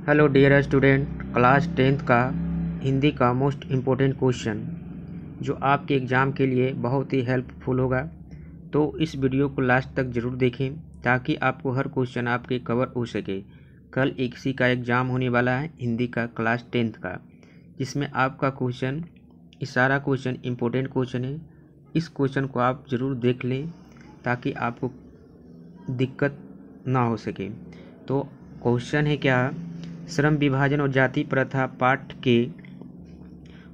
Hello dear student, class 10th का हिंदी का most important question जो आपके एग्ज़ाम के लिए बहुत ही हेल्पफुल होगा। तो इस वीडियो को लास्ट तक ज़रूर देखें ताकि आपको हर क्वेश्चन आपके कवर हो सके। कल इसी का एग्ज़ाम होने वाला है हिंदी का क्लास 10th का, जिसमें आपका क्वेश्चन, ये सारा क्वेश्चन इम्पोर्टेंट क्वेश्चन है। इस क्वेश्चन को आप ज़रूर देख लें ताकि आपको दिक्कत ना हो सके। तो क्वेश्चन है क्या, श्रम विभाजन और जाति प्रथा पाठ के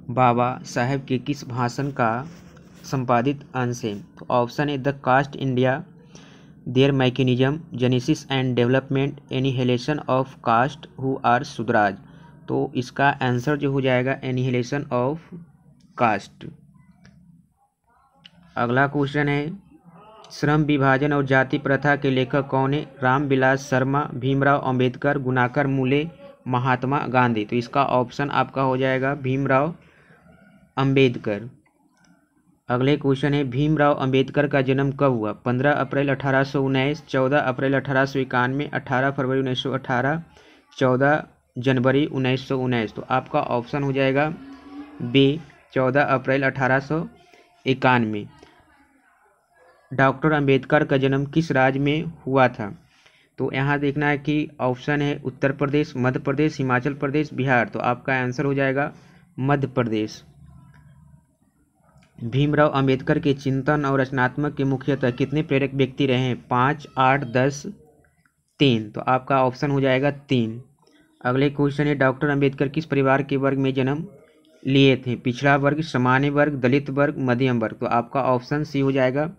बाबा साहेब के किस भाषण का संपादित अंश है? तो ऑप्शन है the caste India, their mechanism, genesis and development, annihilation of caste who are Shudras. तो इसका आंसर जो हो जाएगा एनिहिलेशन ऑफ कास्ट। अगला क्वेश्चन है, श्रम विभाजन और जाति प्रथा के लेखक कौन है? रामविलास शर्मा, भीमराव अंबेडकर, गुणाकर मूले, महात्मा गांधी। तो इसका ऑप्शन आपका हो जाएगा भीमराव अंबेडकर। अगले क्वेश्चन है, भीमराव अंबेडकर का जन्म कब हुआ? 15 अप्रैल 1819, 14 अप्रैल 1891, 18 फरवरी 1918, 14 जनवरी 1919। तो आपका ऑप्शन हो जाएगा बी, 14 अप्रैल 1891। डॉक्टर अंबेडकर का जन्म किस राज्य में हुआ था? तो यहाँ देखना है कि ऑप्शन है उत्तर प्रदेश, मध्य प्रदेश, हिमाचल प्रदेश, बिहार। तो आपका आंसर हो जाएगा मध्य प्रदेश। भीमराव अंबेडकर के चिंतन और रचनात्मक के मुख्यतः कितने प्रेरक व्यक्ति रहे हैं? 5, 8, 10, 3। तो आपका ऑप्शन हो जाएगा 3। अगले क्वेश्चन है, डॉक्टर अंबेडकर किस परिवार के वर्ग में जन्म लिए थे? पिछड़ा वर्ग, सामान्य वर्ग, दलित वर्ग, मध्यम वर्ग। तो आपका ऑप्शन सी हो जाएगा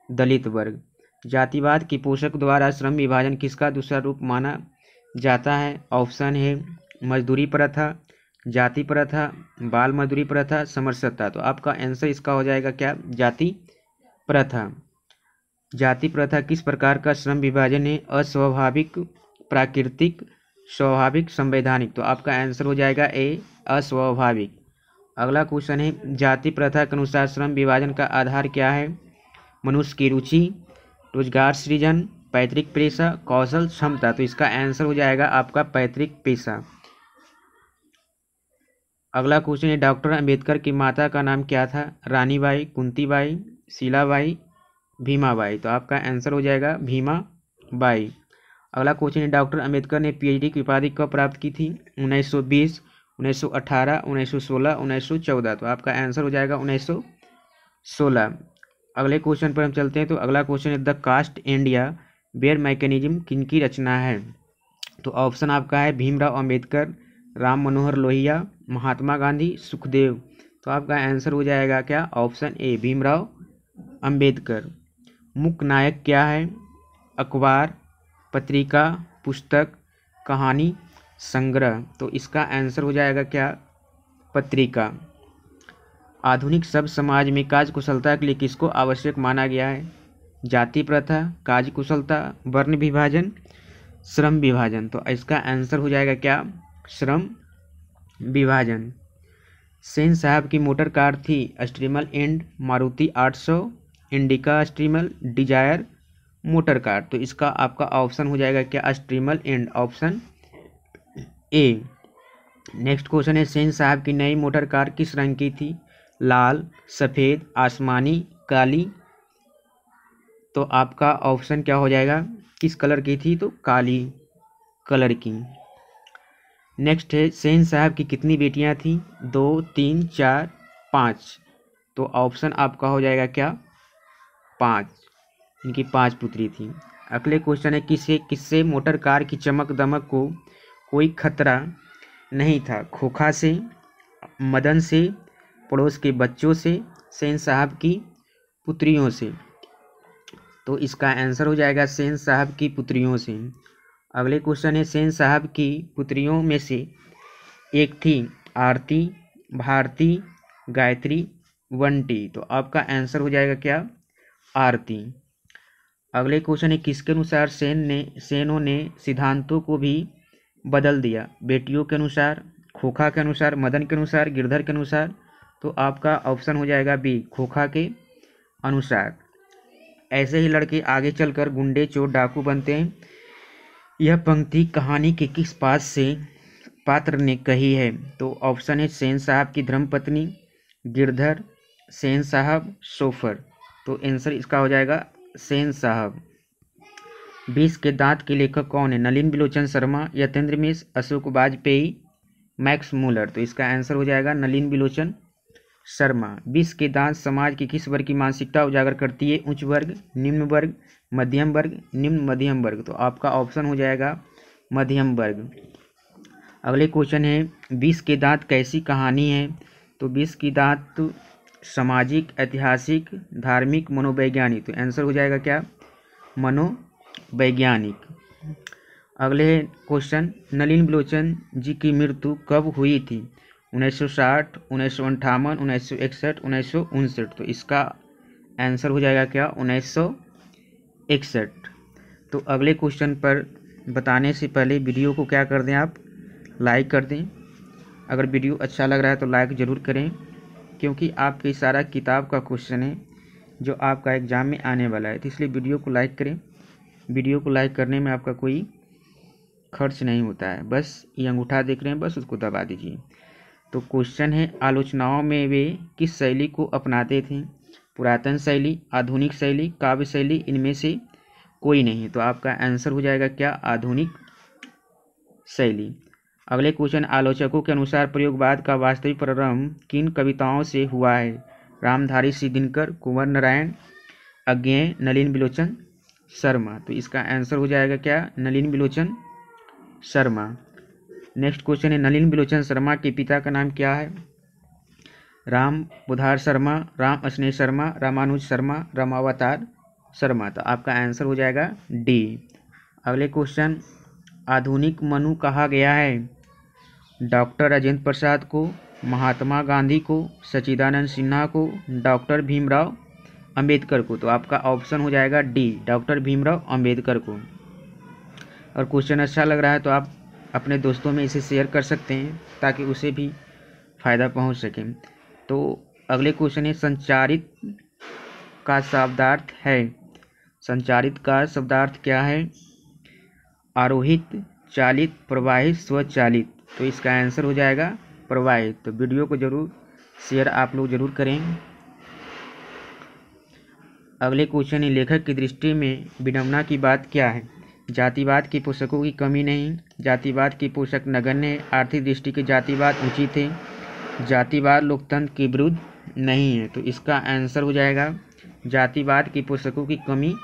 दलित वर्ग। जातिवाद की पोषक द्वारा श्रम विभाजन किसका दूसरा रूप माना जाता है? ऑप्शन है मजदूरी प्रथा, जाति प्रथा, बाल मजदूरी प्रथा, समरसता। तो आपका आंसर इसका हो जाएगा क्या? जाति प्रथा। जाति प्रथा किस प्रकार का श्रम विभाजन है? अस्वाभाविक, प्राकृतिक, स्वाभाविक, संवैधानिक। तो आपका आंसर हो जाएगा ए, अस्वाभाविक। अगला क्वेश्चन है, जाति प्रथा के अनुसार श्रम विभाजन का आधार क्या है? मनुष्य की रुचि, रोजगार सृजन, पैतृक पेशा, कौशल, क्षमता। तो इसका आंसर हो जाएगा आपका पैतृक पेशा। अगला क्वेश्चन है, डॉक्टर अंबेडकर की माता का नाम क्या था? रानीबाई, कुंतीबाई, शीलाबाई, भीमाबाई। तो आपका आंसर हो जाएगा भीमाबाई। अगला क्वेश्चन है, डॉक्टर अंबेडकर ने पीएचडी की उपाधि कब प्राप्त की थी? 1920, 1918, 1916, 1914। तो आपका आंसर हो जाएगा 1916। अगले क्वेश्चन पर हम चलते हैं। तो अगला क्वेश्चन है, the caste India where mechanism किनकी रचना है? तो ऑप्शन आपका है भीमराव अंबेडकर, राम मनोहर लोहिया, महात्मा गांधी, सुखदेव। तो आपका आंसर हो जाएगा क्या? Option A, Bhimrao Ambedkar. मुख्य नायक क्या है? अखबार, पत्रिका, पुस्तक, कहानी, संग्रह। तो इसका आंसर हो जाएगा क्या? पत्रिका। आधुनिक सब समाज में कार्य कुशलता के लिए किसको आवश्यक माना गया है? जाति प्रथा, कार्य कुशलता, वर्ण विभाजन, श्रम विभाजन। तो इसका आंसर हो जाएगा क्या? श्रम विभाजन। सेन साहब की मोटर कार थी स्ट्रीमल एंड, मारुति 800, इंडिका स्ट्रीमल, डिजायर मोटर कार। तो इसका आपका ऑप्शन हो जाएगा क्या? स्ट्रीमल एंड, ऑप्शन ए। नेक्स्ट क्वेश्चन है, सेन साहब की नई मोटर कार किस रंग की थी? लाल, सफ़ेद, आसमानी, काली। तो आपका ऑप्शन क्या हो जाएगा? किस कलर की थी? तो काली कलर की। नेक्स्ट है, सेन साहब की कितनी बेटियां थीं? 2, 3, 4, 5। तो ऑप्शन आपका हो जाएगा क्या? 5। इनकी 5 पुत्री थी। अगले क्वेश्चन है, किससे मोटर कार की चमक दमक को कोई खतरा नहीं था? खोखा से, मदन से, पड़ोस के बच्चों से, सेन साहब की पुत्रियों से। तो इसका आंसर हो जाएगा सेन साहब की पुत्रियों से। अगले क्वेश्चन है, सेन साहब की पुत्रियों में से एक थी आरती, भारती, गायत्री, वंटी। तो आपका आंसर हो जाएगा क्या? आरती। अगले क्वेश्चन है, किसके अनुसार सेनों ने सिद्धांतों को भी बदल दिया? बेटियों के अनुसार, खोखा के अनुसार, मदन के अनुसार, गिरधर के अनुसार। तो आपका ऑप्शन हो जाएगा बी, खोखा के अनुसार। ऐसे ही लड़के आगे चलकर गुंडे, चोर, डाकू बनते हैं। यह पंक्ति कहानी के किस पात्र से पात्र ने कही है? तो ऑप्शन है सेन साहब की धर्मपत्नी, गिरधर, सेन साहब, सोफर। तो आंसर इसका हो जाएगा सेन साहब। 20 के दांत के लेखक कौन है? नलिन बिलोचन शर्मा, यतेंद्र मिश्र, अशोक वाजपेयी, मैक्स मूलर। तो इसका आंसर हो जाएगा नलिन बिलोचन शर्मा। 20 के दांत समाज की किस वर्ग की मानसिकता उजागर करती है? उच्च वर्ग, निम्न वर्ग, मध्यम वर्ग, निम्न मध्यम वर्ग। तो आपका ऑप्शन हो जाएगा मध्यम वर्ग। अगले क्वेश्चन है 20 के दांत कैसी कहानी है? तो 20 की दांत सामाजिक, ऐतिहासिक, धार्मिक, मनोवैज्ञानिक। तो आंसर हो जाएगा क्या? मनोवैज्ञानिक। अगले क्वेश्चन, नलिन बिलोचन जी की मृत्यु कब हुई थी? 1960, 1958, 1961, 1959। तो इसका आंसर हो जाएगा क्या? 1961। तो अगले क्वेश्चन पर बताने से पहले वीडियो को क्या कर दें, आप लाइक कर दें। अगर वीडियो अच्छा लग रहा है तो लाइक ज़रूर करें, क्योंकि आपके सारा किताब का क्वेश्चन है जो आपका एग्ज़ाम में आने वाला है। तो इसलिए वीडियो को लाइक करें। वीडियो को लाइक करने में आपका कोई खर्च नहीं होता है, बस ये अंगूठा देख रहे हैं, बस उसको दबा दीजिए। तो क्वेश्चन है, आलोचनाओं में वे किस शैली को अपनाते थे? पुरातन शैली, आधुनिक शैली, काव्य शैली, इनमें से कोई नहीं। तो आपका आंसर हो जाएगा क्या? आधुनिक शैली। अगले क्वेश्चन, आलोचकों के अनुसार प्रयोगवाद का वास्तविक प्रारंभ किन कविताओं से हुआ है? रामधारी सिंह दिनकर, कुंवर नारायण, अज्ञेय, नलिन बिलोचन शर्मा। तो इसका आंसर हो जाएगा क्या? नलिन बिलोचन शर्मा। नेक्स्ट क्वेश्चन है, नलिन बिलोचन शर्मा के पिता का नाम क्या है? राम बुधार शर्मा, राम स्नेह शर्मा, रामानुज शर्मा, रामावतार शर्मा। तो आपका आंसर हो जाएगा डी। अगले क्वेश्चन, आधुनिक मनु कहा गया है? डॉक्टर राजेंद्र प्रसाद को, महात्मा गांधी को, सच्चिदानंद सिन्हा को, डॉक्टर भीमराव अंबेडकर को। तो आपका ऑप्शन हो जाएगा डी, डॉक्टर भीमराव अंबेडकर को। और क्वेश्चन अच्छा लग रहा है तो आप अपने दोस्तों में इसे शेयर कर सकते हैं ताकि उसे भी फ़ायदा पहुंच सके। तो अगले क्वेश्चन है, संचारित का शब्दार्थ है? संचारित का शब्दार्थ क्या है? आरोहित, चालित, प्रवाहित, स्वचालित। तो इसका आंसर हो जाएगा प्रवाहित। तो वीडियो को जरूर शेयर आप लोग जरूर करें। अगले क्वेश्चन है, लेखक की दृष्टि में विडंबना की बात क्या है? जातिवाद के पोषकों की कमी नहीं, जातिवाद के पोषक नगण्य है, आर्थिक दृष्टि के जातिवाद उचित है, जातिवाद लोकतंत्र के विरुद्ध नहीं है। तो इसका आंसर हो जाएगा जातिवाद के पोषकों की कमी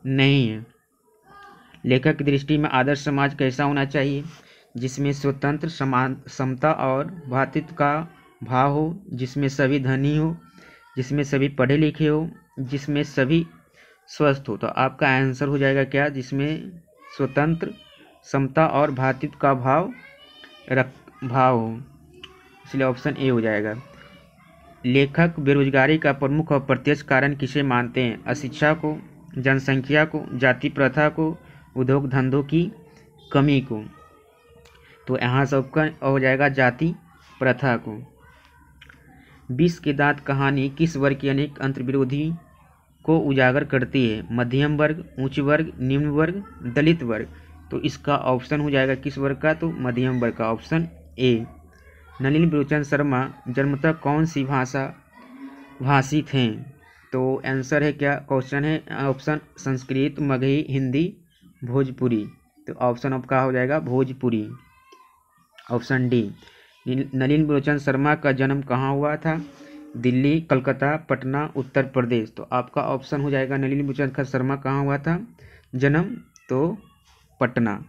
नहीं है। लेखक की दृष्टि में आदर्श समाज कैसा होना चाहिए? जिसमें स्वतंत्र, समान, समता और भ्रातृत्व का भाव हो, जिसमें सभी धनी हो, जिसमें सभी पढ़े लिखे हो, जिसमें सभी स्वस्थ हो। तो आपका आंसर हो जाएगा क्या? जिसमें स्वतंत्र, समता और भ्रातृत्व का भाव हो, इसलिए ऑप्शन ए हो जाएगा। लेखक बेरोजगारी का प्रमुख और प्रत्यक्ष कारण किसे मानते हैं? अशिक्षा को, जनसंख्या को, जाति प्रथा को, उद्योग धंधों की कमी को। तो यहाँ सबका हो जाएगा जाति प्रथा को। 20 के दांत कहानी किस वर्ग के अनेक अंतर्विरोधी को उजागर करती है? मध्यम वर्ग, उच्च वर्ग, निम्न वर्ग, दलित वर्ग। तो इसका ऑप्शन हो जाएगा किस वर्ग का? तो मध्यम वर्ग का, ऑप्शन ए। नलिन बिलोचन शर्मा जन्मतः कौन सी भाषा भाषी थे? तो आंसर है क्या? क्वेश्चन है ऑप्शन संस्कृत, मगही, हिंदी, भोजपुरी। तो ऑप्शन आपका हो जाएगा भोजपुरी, ऑप्शन डी। नलिन बिलोचन शर्मा का जन्म कहाँ हुआ था? दिल्ली, कलकत्ता, पटना, उत्तर प्रदेश। तो आपका ऑप्शन हो जाएगा नलिन बिलोचन शर्मा कहाँ हुआ था जन्म? तो पटना।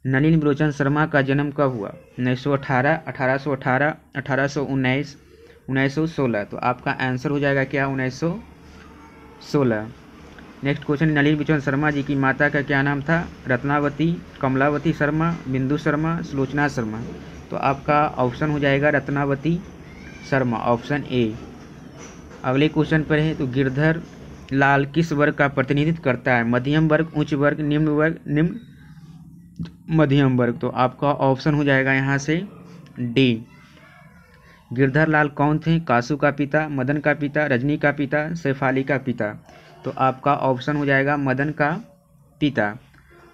नलिन बिलोचन शर्मा का जन्म कब हुआ? 1918, 1818, 1819, 1916। तो आपका आंसर हो जाएगा क्या? 1916। नेक्स्ट क्वेश्चन, नलिन बिलोचन शर्मा जी की माता का क्या नाम था? रत्नावती, कमलावती शर्मा, बिंदु शर्मा, सुलोचना शर्मा। तो आपका ऑप्शन हो जाएगा रत्नावती शर्मा, ऑप्शन ए। अगले क्वेश्चन पर है, तो गिरधर लाल किस वर्ग का प्रतिनिधित्व करता है? मध्यम वर्ग, उच्च वर्ग, निम्न वर्ग, निम्न मध्यम वर्ग। तो आपका ऑप्शन हो जाएगा यहाँ से डी। गिरधर लाल कौन थे? कासू का पिता, मदन का पिता, रजनी का पिता, शेफाली का पिता। तो आपका ऑप्शन हो जाएगा मदन का पिता।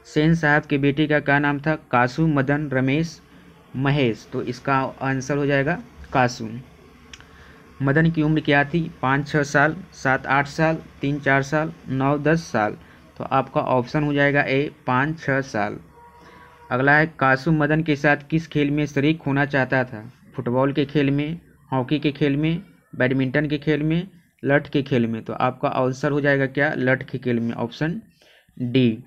सेन साहब के बेटे का क्या नाम था? कासू, मदन, रमेश, महेश, तो इसका आंसर हो जाएगा कासू। मदन की उम्र क्या थी? 5-6 साल, 7-8 साल, 3-4 साल, 9-10 साल। तो आपका ऑप्शन हो जाएगा ए 5-6 साल। अगला है कासू मदन के साथ किस खेल में शरीक होना चाहता था? फुटबॉल के खेल में, हॉकी के खेल में, बैडमिंटन के खेल में, लठ के खेल में। तो आपका आंसर हो जाएगा क्या? लठ के खेल में, ऑप्शन डी।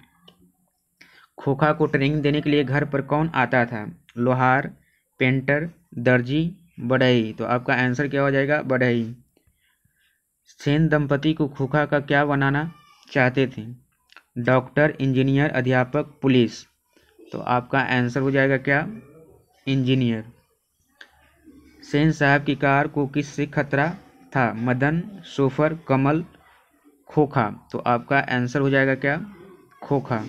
खोखा को ट्रेनिंग देने के लिए घर पर कौन आता था? लोहार, पेंटर, दर्जी, बढ़ई। तो आपका आंसर क्या हो जाएगा? बढ़ई। सेन दंपति को खोखा का क्या बनाना चाहते थे? डॉक्टर, इंजीनियर, अध्यापक, पुलिस। तो आपका आंसर हो जाएगा क्या? इंजीनियर। सेन साहब की कार को किससे खतरा था? मदन, सोफर, कमल, खोखा। तो आपका आंसर हो जाएगा क्या? खोखा।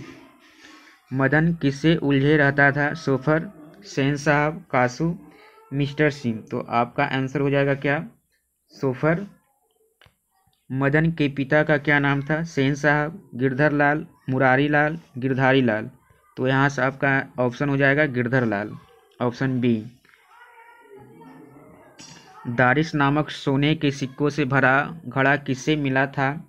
मदन किससे उलझे रहता था? सोफर, सेन साहब, कासू, मिस्टर सिंह। तो आपका आंसर हो जाएगा क्या? सोफर। मदन के पिता का क्या नाम था? सेन साहब, गिरधर लाल, मुरारी लाल, गिरधारी लाल। तो यहाँ से आपका ऑप्शन हो जाएगा गिरधर लाल, ऑप्शन बी। दारिस नामक सोने के सिक्कों से भरा घड़ा किससे मिला था?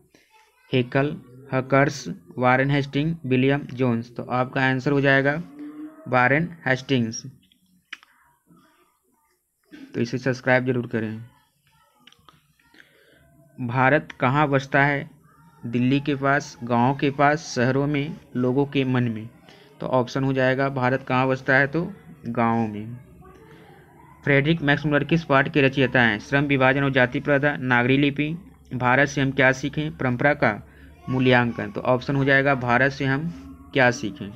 हेकल, हकर्स, वारेन हेस्टिंग, विलियम जोन्स। तो आपका आंसर हो जाएगा वारेन हेस्टिंग्स। तो इसे सब्सक्राइब जरूर करें। भारत कहाँ बसता है? दिल्ली के पास, गाँव के पास, शहरों में, लोगों के मन में। तो ऑप्शन हो जाएगा भारत कहाँ बसता है? तो गाँव में। फ्रेडरिक मैक्समुलर किस पाठ के रचयिता हैं? श्रम विभाजन और जाति प्रथा, नागरी लिपि, भारत से हम क्या सीखें, परंपरा का मूल्यांकन। तो ऑप्शन हो जाएगा भारत से हम क्या सीखें।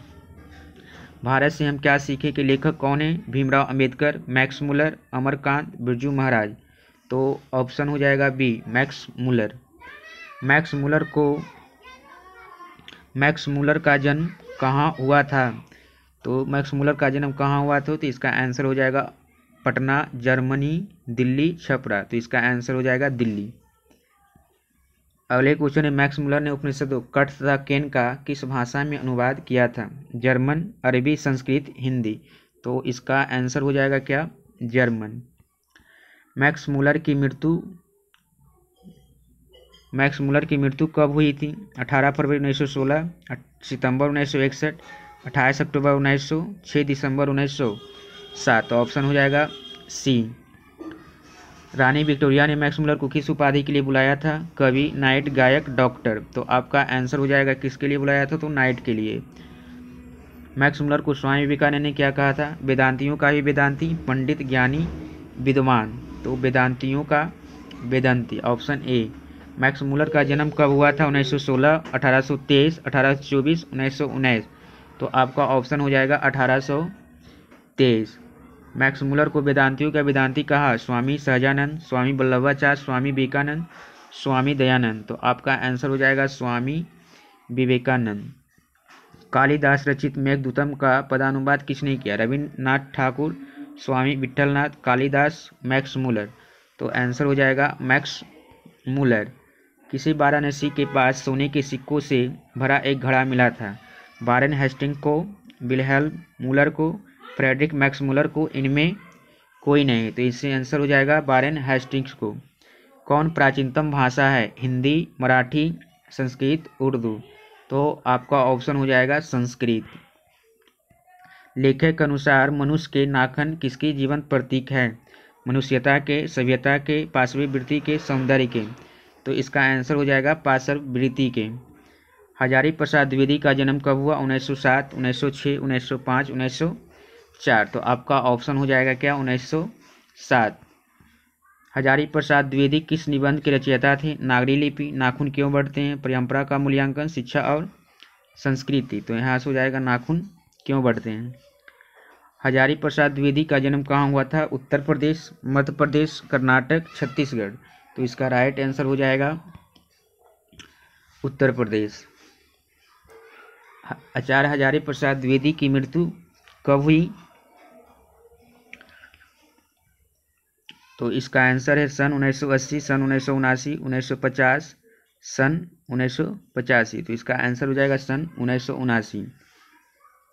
भारत से हम क्या सीखें के लेखक कौन है? भीमराव अंबेडकर, मैक्समुलर, अमरकांत, बिरजू महाराज। तो ऑप्शन हो जाएगा बी, मैक्समुलर। मैक्समुलर का जन्म कहाँ हुआ था? तो मैक्समुलर का जन्म कहाँ हुआ था? तो इसका आंसर हो जाएगा पटना, जर्मनी, दिल्ली, छपरा। तो इसका आंसर हो जाएगा दिल्ली। अगले क्वेश्चन है, मैक्समुलर ने उपनिषदों कठ तथा केन का किस भाषा में अनुवाद किया था? जर्मन, अरबी, संस्कृत, हिंदी। तो इसका आंसर हो जाएगा क्या? जर्मन। मैक्समुलर की मृत्यु कब हुई थी? 18 फरवरी 1916, सितंबर 1961, 28 अक्टूबर 1900, 6 दिसंबर 1907। तो ऑप्शन हो जाएगा सी। रानी विक्टोरिया ने मैक्समुलर को किस उपाधि के लिए बुलाया था? कवि, नाइट, गायक, डॉक्टर। तो आपका आंसर हो जाएगा किसके लिए बुलाया था? तो नाइट के लिए। मैक्समुलर को स्वामी विवेकानंद ने क्या कहा था? वेदांतियों का भी वेदांती, पंडित, ज्ञानी, विद्वान। तो वेदांतियों का वेदांती, ऑप्शन ए। मैक्समुलर का जन्म कब हुआ था? 1916, 1823, 1824, 1919। तो आपका ऑप्शन हो जाएगा 1823। मैक्समुलर को वेदांतियों का वेदांती कहा? स्वामी सहजानंद, स्वामी वल्लभाचार्य, स्वामी विवेकानंद, स्वामी दयानंद। तो आपका आंसर हो जाएगा स्वामी विवेकानंद। कालिदास रचित मेघदूतम का पदानुवाद किसने किया? रविन्द्रनाथ ठाकुर, स्वामी विट्ठलनाथ, कालिदास, मैक्समुलर। तो आंसर हो जाएगा मैक्समुलर। किसी वाराणसी के पास सोने के सिक्कों से भरा एक घड़ा मिला था? वारेन हेस्टिंग को, विल्हेल्म मूलर को, फ्रेडरिक मैक्समुलर को, इनमें कोई नहीं। तो इससे आंसर हो जाएगा वारेन हेस्टिंग्स को। कौन प्राचीनतम भाषा है? हिंदी, मराठी, संस्कृत, उर्दू। तो आपका ऑप्शन हो जाएगा संस्कृत। लेखक के अनुसार मनुष्य के नाखून किसकी जीवंत प्रतीक है? मनुष्यता के, सभ्यता के, पाशवी वृत्ति के, सौंदर्य के। तो इसका आंसर हो जाएगा पाशव वृत्ति के। हजारी प्रसाद द्विवेदी का जन्म कब हुआ? 1907, 1906, 1905, 1904। तो आपका ऑप्शन हो जाएगा क्या? 1907। हजारी प्रसाद द्विवेदी किस निबंध के रचयिता थे? नागरी लिपि, नाखून क्यों बढ़ते हैं, परंपरा का मूल्यांकन, शिक्षा और संस्कृति। तो यहाँ से हो जाएगा नाखून क्यों बढ़ते हैं। हजारी प्रसाद द्विवेदी का जन्म कहाँ हुआ था? उत्तर प्रदेश, मध्य प्रदेश, कर्नाटक, छत्तीसगढ़। तो इसका राइट आंसर हो जाएगा उत्तर प्रदेश। आचार्य हजारी प्रसाद द्विवेदी की मृत्यु कब हुई? तो इसका आंसर है सन 1980, सन 1979, 1950, सन 1985। तो इसका आंसर हो जाएगा सन 1979।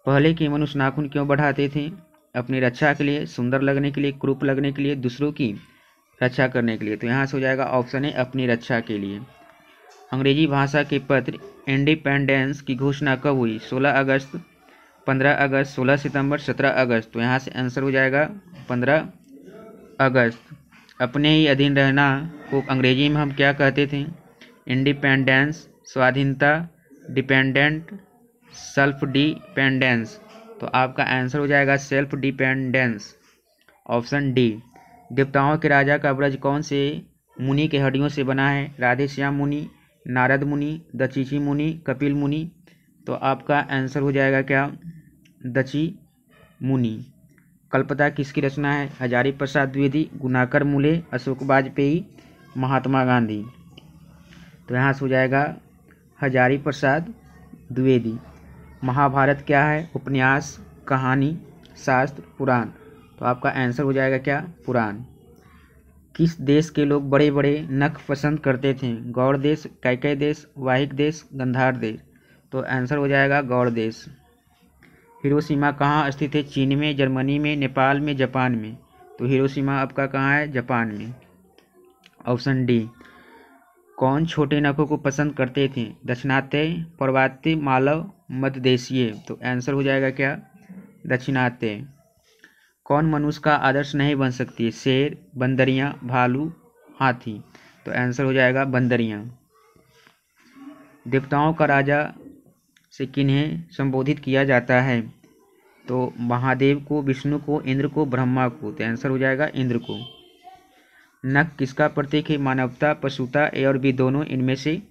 पहले के मनुष्य नाखून क्यों बढ़ाते थे? अपनी रक्षा के लिए, सुंदर लगने के लिए, क्रूप लगने के लिए, दूसरों की रक्षा करने के लिए। तो यहाँ से हो जाएगा ऑप्शन है अपनी रक्षा के लिए। अंग्रेजी भाषा के पत्र इंडिपेंडेंस की घोषणा कब हुई? 16 अगस्त, 15 अगस्त, 16 सितंबर, 17 अगस्त। तो यहाँ से आंसर हो जाएगा 15 अगस्त। अपने ही अधीन रहना को अंग्रेजी में हम क्या कहते थे? इंडिपेंडेंस, स्वाधीनता, डिपेंडेंट, सेल्फ डिपेंडेंस। तो आपका आंसर हो जाएगा सेल्फ डिपेंडेंस, ऑप्शन डी। देवताओं के राजा का ब्रज कौन से मुनि के हड्डियों से बना है? राधेश्याम मुनि, नारद मुनि, दक्षिणी मुनि, कपिल मुनि। तो आपका आंसर हो जाएगा क्या? दक्षी मुनि। कल्पता किसकी रचना है? हजारी प्रसाद द्विवेदी, गुणाकर मूले, अशोक वाजपेयी, महात्मा गांधी। तो यहाँ से हो जाएगा हजारी प्रसाद द्विवेदी। महाभारत क्या है? उपन्यास, कहानी, शास्त्र, पुराण। तो आपका आंसर हो जाएगा क्या? पुराण। किस देश के लोग बड़े बड़े नख पसंद करते थे? गौड़ देश, कैकय देश, वाहिक देश, गंधार देश। तो आंसर हो जाएगा गौड़ देश। हिरोशिमा कहाँ स्थित है? चीन में, जर्मनी में, नेपाल में, जापान में। तो हिरोशिमा आपका कहाँ है? जापान में, ऑप्शन डी। कौन छोटे नखों को पसंद करते थे? दक्षिणात्य, पर्वतीय, मालव, मध्यदेशीय। तो आंसर हो जाएगा क्या? दक्षिणात्य। कौन मनुष्य का आदर्श नहीं बन सकती है? शेर, बंदरियां, भालू, हाथी। तो आंसर हो जाएगा बंदरियां। देवताओं का राजा से किन्हें संबोधित किया जाता है? तो महादेव को, विष्णु को, इंद्र को, ब्रह्मा को। तो आंसर हो जाएगा इंद्र को। नख किसका प्रतीक है? मानवता, पशुता, ए और बी दोनों, इनमें से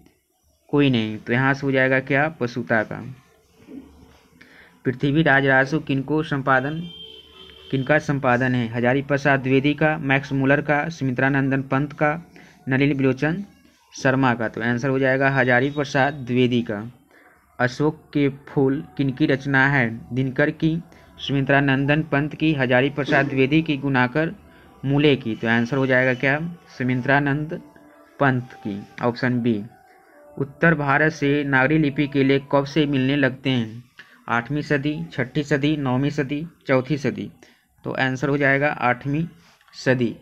कोई नहीं। तो यहाँ से हो जाएगा क्या? पशुता का। पृथ्वी राज राजस्व किनका संपादन है? हजारी प्रसाद द्विवेदी का, मैक्स मुलर का, सुमित्रानंदन पंत का, नलिनी बिलोचन शर्मा का। तो आंसर हो जाएगा हजारी प्रसाद द्विवेदी का। अशोक के फूल किनकी रचना है? दिनकर की, सुमित्रानंदन पंत की, हजारी प्रसाद द्विवेदी की, गुणाकर मूले की। तो आंसर हो जाएगा क्या? सुमित्रानंद पंत की, ऑप्शन बी। उत्तर भारत से नागरी लिपि के लिए कब से मिलने लगते हैं? 8वीं सदी, 6ठी सदी, 9वीं सदी, चौथी सदी। तो आंसर हो जाएगा 8वीं सदी।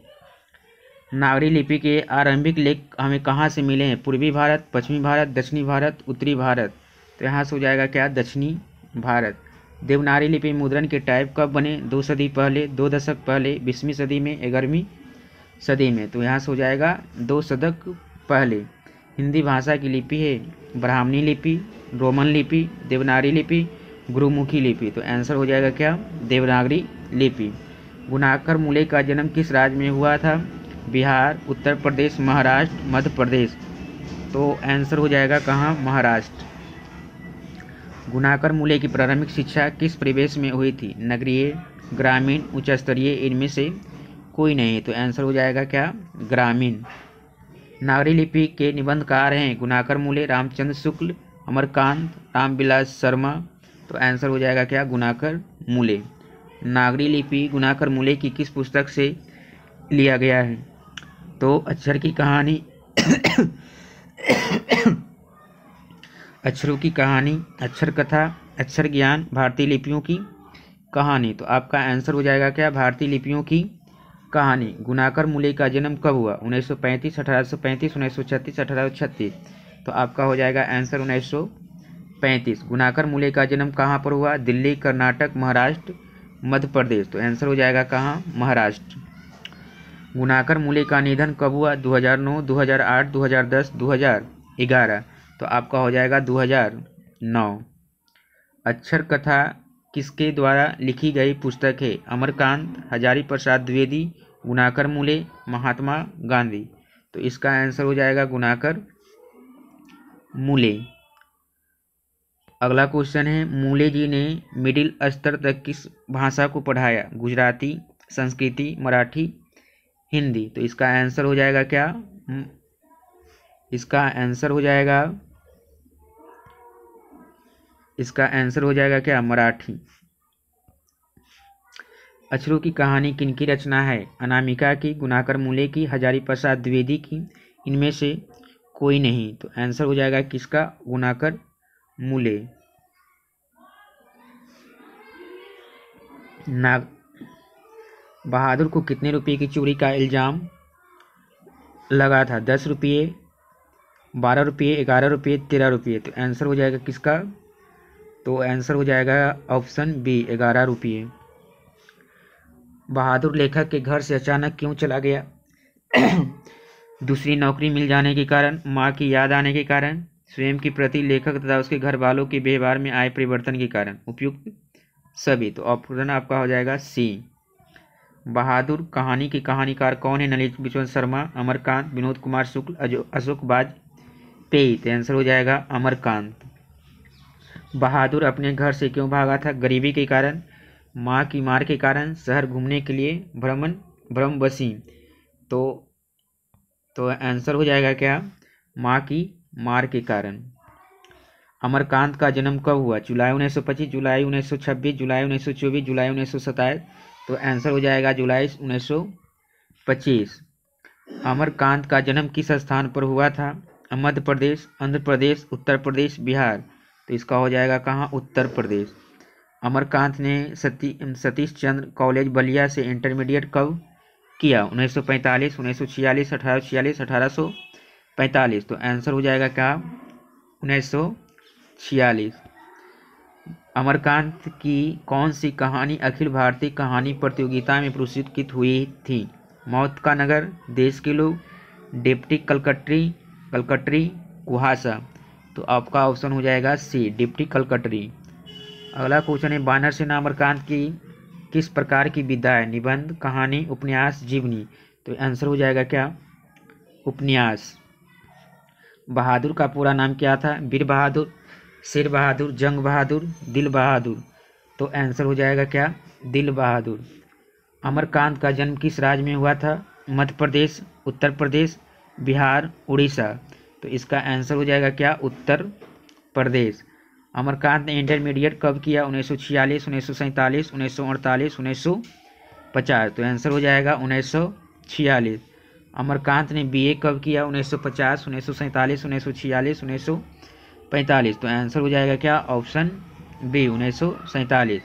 नागरी लिपि के आरंभिक लेख हमें कहाँ से मिले हैं? पूर्वी भारत, पश्चिमी भारत, दक्षिणी भारत, उत्तरी भारत। तो यहाँ से हो जाएगा क्या? दक्षिणी भारत। देवनागरी लिपि मुद्रण के टाइप कब बने? 2 सदी पहले, 2 दशक पहले, 20वीं सदी में, 11वीं सदी में। तो यहाँ से हो जाएगा 2 शतक पहले। हिंदी भाषा की लिपि है ब्राह्मणी लिपि, रोमन लिपि, देवनागरी लिपि, गुरुमुखी लिपि। तो आंसर हो जाएगा क्या? देवनागरी लिपि। गुणाकर मूले का जन्म किस राज्य में हुआ था? बिहार, उत्तर प्रदेश, महाराष्ट्र, मध्य प्रदेश। तो आंसर हो जाएगा कहाँ? महाराष्ट्र। गुणाकर मूले की प्रारंभिक शिक्षा किस परिवेश में हुई थी? नगरीय, ग्रामीण, उच्च स्तरीय, इनमें से कोई नहीं। तो आंसर हो जाएगा क्या? ग्रामीण। नागरी लिपि के निबंधकार हैं गुणाकर मूले, रामचंद्र शुक्ल, अमरकांत, रामविलास शर्मा। तो आंसर हो जाएगा क्या? गुणाकर मूले। नागरी लिपि गुणाकर मूले की किस पुस्तक से लिया गया है? तो अक्षर की कहानी अक्षरों की कहानी, अक्षर कथा, अक्षर ज्ञान, भारतीय लिपियों की कहानी। तो आपका आंसर हो जाएगा क्या? भारतीय लिपियों की कहानी। गुणाकर मूले का जन्म कब हुआ? 1935, 1835, 1936, 1836। तो आपका हो जाएगा आंसर 1935। गुणाकर मूले का जन्म कहाँ पर हुआ? दिल्ली, कर्नाटक, महाराष्ट्र, मध्य प्रदेश। तो आंसर हो जाएगा कहाँ? महाराष्ट्र। गुणाकर मूले का निधन कब हुआ? 2009, 2008, 2010, 2011। तो आपका हो जाएगा 2009। अक्षर कथा किसके द्वारा लिखी गई पुस्तक है? अमरकांत, हजारी प्रसाद द्विवेदी, गुणाकर मूले, महात्मा गांधी। तो इसका आंसर हो जाएगा गुणाकर मूले। अगला क्वेश्चन है, मूले जी ने मिडिल स्तर तक किस भाषा को पढ़ाया? गुजराती, संस्कृति, मराठी, हिंदी। तो इसका आंसर हो जाएगा क्या? इसका आंसर हो जाएगा क्या? मराठी। अक्षरों की कहानी किनकी रचना है? अनामिका की, गुणाकर मूले की, हजारी प्रसाद द्विवेदी की, इनमें से कोई नहीं। तो आंसर हो जाएगा किसका? गुणाकर मूले। बहादुर को कितने रुपये की चोरी का इल्ज़ाम लगा था? 10 रुपये, 12 रुपये, 11 रुपये, 13 रुपये। तो आंसर हो जाएगा किसका? तो आंसर हो जाएगा ऑप्शन बी, 11 रुपये। बहादुर लेखक के घर से अचानक क्यों चला गया? दूसरी नौकरी मिल जाने के कारण, माँ की याद आने के कारण, स्वयं के प्रति लेखक तथा उसके घर वालों के व्यवहार में आए परिवर्तन के कारण, उपयुक्त सभी। तो ऑप्शन आपका हो जाएगा सी। बहादुर कहानी के कहानीकार कौन है? नलिनी बिश्वनाथ शर्मा, अमरकांत, विनोद कुमार शुक्ल, अशोक वाजपेयी। तो आंसर हो जाएगा अमरकांत। बहादुर अपने घर से क्यों भागा था? गरीबी के कारण, माँ की मार के कारण, शहर घूमने के लिए, भ्रमवशी। तो आंसर हो जाएगा क्या? माँ की मार के कारण। अमरकांत का जन्म कब हुआ? जुलाई 1925, जुलाई 1926, जुलाई 1924, जुलाई 1927। तो आंसर हो जाएगा जुलाई 1925। अमरकांत का जन्म किस स्थान पर हुआ था? मध्य प्रदेश, आंध्र प्रदेश, उत्तर प्रदेश, बिहार। तो इसका हो जाएगा कहाँ? उत्तर प्रदेश। अमरकांत ने सतीश चंद्र कॉलेज बलिया से इंटरमीडिएट कब किया? 1945, 1946, 1846, 1845। तो आंसर हो जाएगा क्या? 1946। अमरकांत की कौन सी कहानी अखिल भारतीय कहानी प्रतियोगिता में पुरस्कृत हुई थी? मौत का नगर, देश के लोग, डिप्टी कलकट्री, कुहासा। तो आपका ऑप्शन हो जाएगा सी, डिप्टी कलकट्री। अगला क्वेश्चन है, बानर सेना अमरकांत की किस प्रकार की विधा है? निबंध, कहानी, उपन्यास, जीवनी। तो आंसर हो जाएगा क्या? उपन्यास। बहादुर का पूरा नाम क्या था? वीर बहादुर, शेर बहादुर, जंग बहादुर, दिल बहादुर। तो आंसर हो जाएगा क्या? दिल बहादुर। अमरकांत का जन्म किस राज्य में हुआ था? मध्य प्रदेश, उत्तर प्रदेश, बिहार, उड़ीसा। तो इसका आंसर हो जाएगा क्या? उत्तर प्रदेश। अमरकांत ने इंटरमीडिएट कब किया? 1946, 1947, 1948, 1950। तो आंसर हो जाएगा 1946। अमरकांत ने बीए कब किया? 1950, 1947, 1946, 1945। तो आंसर हो जाएगा क्या? Option B, 1947।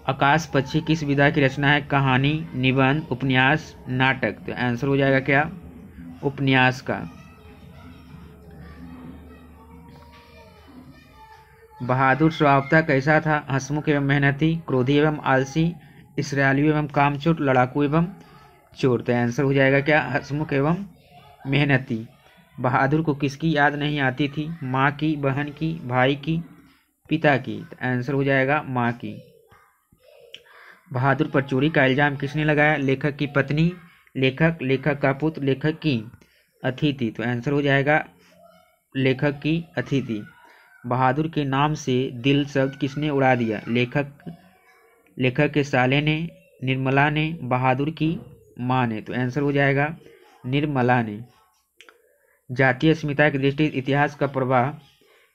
आकाश पक्षी किस विधा की रचना है? कहानी, निबंध, उपन्यास, नाटक। तो आंसर हो जाएगा क्या? उपन्यास का। बहादुर स्वभावतः कैसा था? हंसमुख एवं मेहनती, क्रोधी एवं आलसी, इसराइली एवं कामचोर, लड़ाकू एवं चोर। तो आंसर हो जाएगा क्या? हंसमुख एवं मेहनती। बहादुर को किसकी याद नहीं आती थी? माँ की, बहन की, भाई की, पिता की। तो आंसर हो जाएगा माँ की। बहादुर पर चोरी का इल्जाम किसने लगाया? लेखक की पत्नी, लेखक का पुत्र, लेखक की अतिथि। तो आंसर हो जाएगा लेखक की अतिथि। बहादुर के नाम से दिल शब्द किसने उड़ा दिया? लेखक के साले ने, निर्मला ने, बहादुर की माँ ने। तो आंसर हो जाएगा निर्मला ने। जातीय अस्मिता की दृष्टि इतिहास का प्रवाह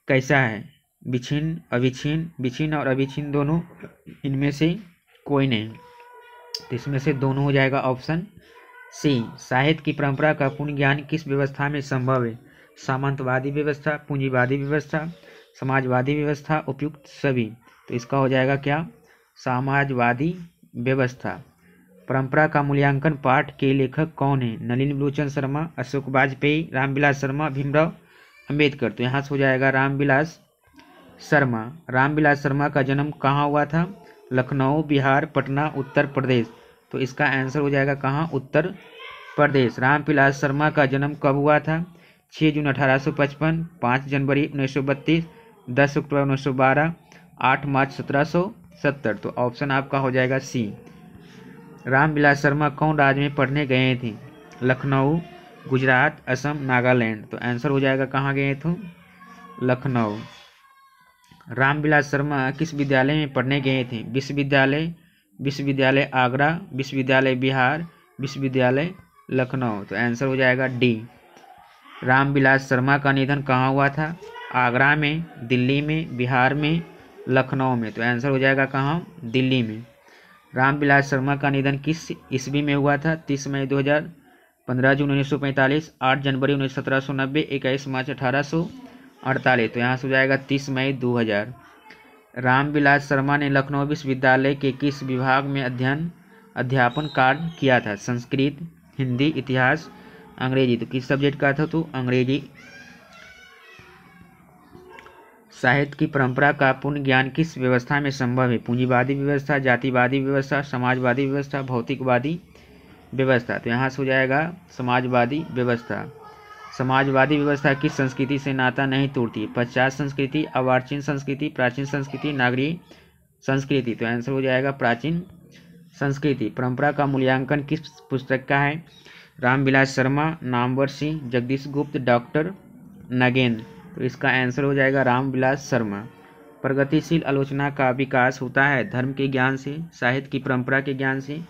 कैसा है? विच्छिन्न, अविच्छिन्न, विच्छिन्न और अविच्छिन्न दोनों, इनमें से कोई नहीं। तो इसमें से दोनों हो जाएगा ऑप्शन सी। साहित्य की परंपरा का पूर्ण ज्ञान किस व्यवस्था में संभव है? सामंतवादी व्यवस्था, पूंजीवादी व्यवस्था, समाजवादी व्यवस्था, उपयुक्त सभी। तो इसका हो जाएगा क्या? समाजवादी व्यवस्था। परंपरा का मूल्यांकन पाठ के लेखक कौन है? नलिनी बिलोचन शर्मा, अशोक वाजपेयी, रामविलास शर्मा, भीमराव अंबेडकर। तो यहाँ से हो जाएगा रामविलास शर्मा। रामविलास शर्मा का जन्म कहाँ हुआ था? लखनऊ, बिहार, पटना, उत्तर प्रदेश। तो इसका आंसर हो जाएगा कहाँ? उत्तर प्रदेश। रामविलास शर्मा का जन्म कब हुआ था? 6 जून 1855, 5 जनवरी 1932, 10 अक्टूबर 1912, 8 मार्च 1770। तो ऑप्शन आपका हो जाएगा सी। रामविलास शर्मा कौन राज्य में पढ़ने गए थे? लखनऊ, गुजरात, असम, नागालैंड। तो आंसर हो जाएगा कहाँ गए थे? लखनऊ। रामविलास शर्मा किस विद्यालय में पढ़ने गए थे? विश्वविद्यालय आगरा, विश्वविद्यालय बिहार, विश्वविद्यालय लखनऊ। तो आंसर हो जाएगा डी। रामविलास शर्मा का निधन कहाँ हुआ था? आगरा में, दिल्ली में, बिहार में, लखनऊ में। तो आंसर हो जाएगा कहाँ? दिल्ली में। रामविलास शर्मा का निधन किस ईस्वी में हुआ था? 30 मई 2000, 15 जून 1945, 8 जनवरी 1790, 21 मार्च 1848। तो यहाँ से हो जाएगा 30 मई 2000। रामविलास शर्मा ने लखनऊ विश्वविद्यालय के किस विभाग में अध्ययन अध्यापन कार्य किया था? संस्कृत, हिंदी, इतिहास, अंग्रेजी। तो किस सब्जेक्ट का था? तो अंग्रेजी। साहित्य की परंपरा का पूर्ण ज्ञान किस व्यवस्था में संभव है? पूंजीवादी व्यवस्था, जातिवादी व्यवस्था, समाजवादी व्यवस्था, भौतिकवादी व्यवस्था। तो यहाँ से हो जाएगा समाजवादी व्यवस्था। समाजवादी व्यवस्था किस संस्कृति से नाता नहीं तोड़ती? पाश्चात्य संस्कृति, अर्वाचीन संस्कृति, प्राचीन संस्कृति, नागरी संस्कृति। तो आंसर हो जाएगा प्राचीन संस्कृति। परंपरा का मूल्यांकन किस पुस्तक का है? रामविलास शर्मा, नामवर सिंह, जगदीश गुप्त, डॉक्टर नगेंद्र। तो इसका आंसर हो जाएगा रामविलास शर्मा। प्रगतिशील आलोचना का विकास होता है धर्म के ज्ञान से, साहित्य की परंपरा के ज्ञान से,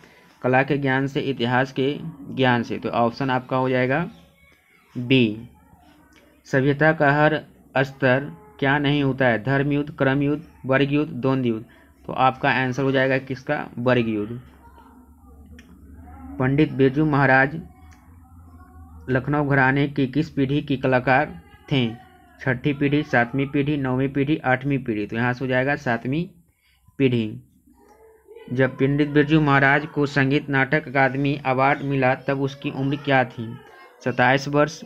कला के ज्ञान से, इतिहास के ज्ञान से। तो ऑप्शन आपका हो जाएगा बी। सभ्यता का हर स्तर क्या नहीं होता है? धर्म युद्ध, क्रम युद्ध, वर्ग युद्ध, द्वंद्व युद्ध। तो आपका आंसर हो जाएगा किसका? वर्ग युद्ध। पंडित बिरजू महाराज लखनऊ घराने की किस पीढ़ी के कलाकार थे? छठी पीढ़ी, सातवीं पीढ़ी, नौवीं पीढ़ी, आठवीं पीढ़ी। तो यहाँ से हो जाएगा सातवीं पीढ़ी। जब पंडित बिरजू महाराज को संगीत नाटक अकादमी अवार्ड मिला तब उसकी उम्र क्या थी? 27 वर्ष,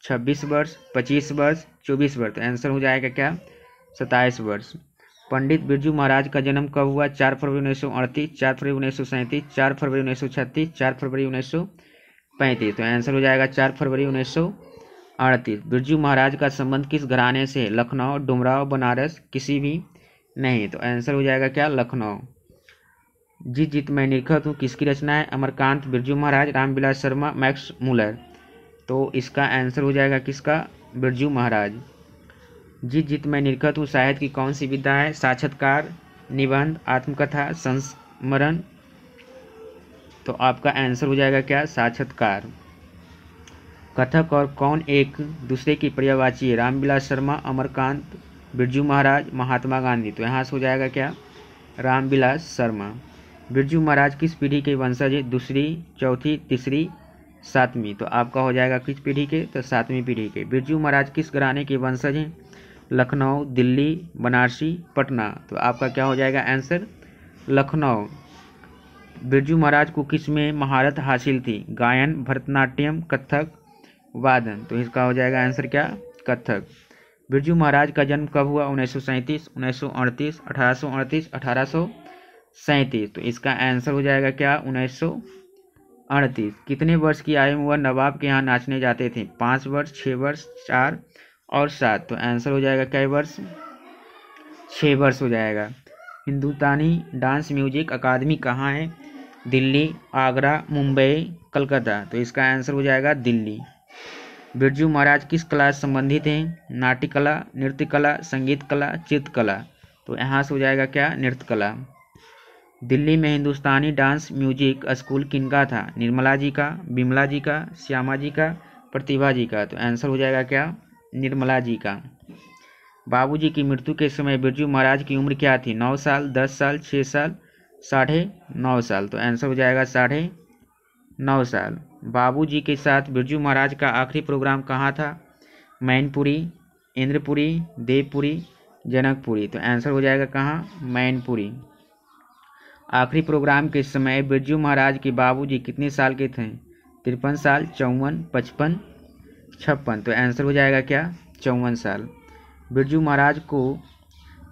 26 वर्ष, 25 वर्ष, 24 वर्ष। तो आंसर हो जाएगा क्या? 27 वर्ष। पंडित बिरजू महाराज का जन्म कब हुआ? 4 फरवरी 1938, 4 फरवरी 1937, 4 फरवरी 1936, 4 फरवरी 1935। तो आंसर हो जाएगा 4 फरवरी 1938। बिरजू महाराज का संबंध किस घराने से? लखनऊ, डुमराव, बनारस, किसी भी नहीं। तो आंसर हो जाएगा क्या? लखनऊ। जीत जीत मैं निरखत हूँ किसकी रचना है? Amarkant, Birju Maharaj, Ramvilas Sharma, Max Muller. तो इसका आंसर हो जाएगा किसका? बिरजू महाराज। जीत जीत मैं निरखत हूँ साहित्य की कौन सी विधा है? साक्षात्कार, निबंध, आत्मकथा, संस्मरण। तो आपका आंसर हो जाएगा क्या? साक्षात्कार। कथक और कौन एक दूसरे की पर्यायवाची है? रामविलास शर्मा, अमरकांत, बिरजू महाराज, महात्मा गांधी। तो यहाँ से हो जाएगा क्या? रामविलास शर्मा। बिरजू महाराज किस पीढ़ी के वंशज है? दूसरी, चौथी, तीसरी, सातवीं। तो आपका हो जाएगा किस पीढ़ी के? तो सातवीं पीढ़ी के। बिरजू महाराज किस घराने के वंशज हैं? लखनऊ, दिल्ली, बनारसी, पटना। तो आपका क्या हो जाएगा आंसर? लखनऊ। बिरजू महाराज को किस में महारत हासिल थी? गायन, भरतनाट्यम, कथक, वादन। तो इसका हो जाएगा आंसर क्या? कथक। बिरजू महाराज का जन्म कब हुआ? 1937, 1938, 1838, 1837। तो इसका आंसर हो जाएगा क्या? 1938। कितने वर्ष की आयु में वह नवाब के यहाँ नाचने जाते थे? 5 वर्ष, 6 वर्ष, 4 और 7। तो आंसर हो जाएगा क्या वर्ष? 6 वर्ष हो जाएगा। हिंदुस्तानी डांस म्यूजिक अकादमी कहाँ है? दिल्ली, आगरा, मुंबई, कलकत्ता। तो इसका आंसर हो जाएगा दिल्ली। बिरजू महाराज किस कला से संबंधित हैं? नाट्य कला, नृत्य कला, संगीत कला, चित्रकला। तो यहाँ से हो जाएगा क्या? नृत्य कला। दिल्ली में हिंदुस्तानी डांस म्यूजिक स्कूल किनका था? निर्मला जी का, विमला जी का, श्यामा जी का, प्रतिभा जी का। तो आंसर हो जाएगा क्या? निर्मला जी का। बाबूजी की मृत्यु के समय बिरजू महाराज की उम्र क्या थी? 9 साल, 10 साल, 6 साल, 9.5 साल। तो आंसर हो जाएगा 9.5 साल। बाबूजी के साथ बिरजू महाराज का आखिरी प्रोग्राम कहाँ था? मैनपुरी, इंद्रपुरी, देवपुरी, जनकपुरी। तो आंसर हो जाएगा कहाँ? मैनपुरी। आखिरी प्रोग्राम के समय बिरजू महाराज के बाबूजी कितने साल के थे? 53 साल, 54, 55, 56। तो आंसर हो जाएगा क्या? 54 साल। बिरजू महाराज को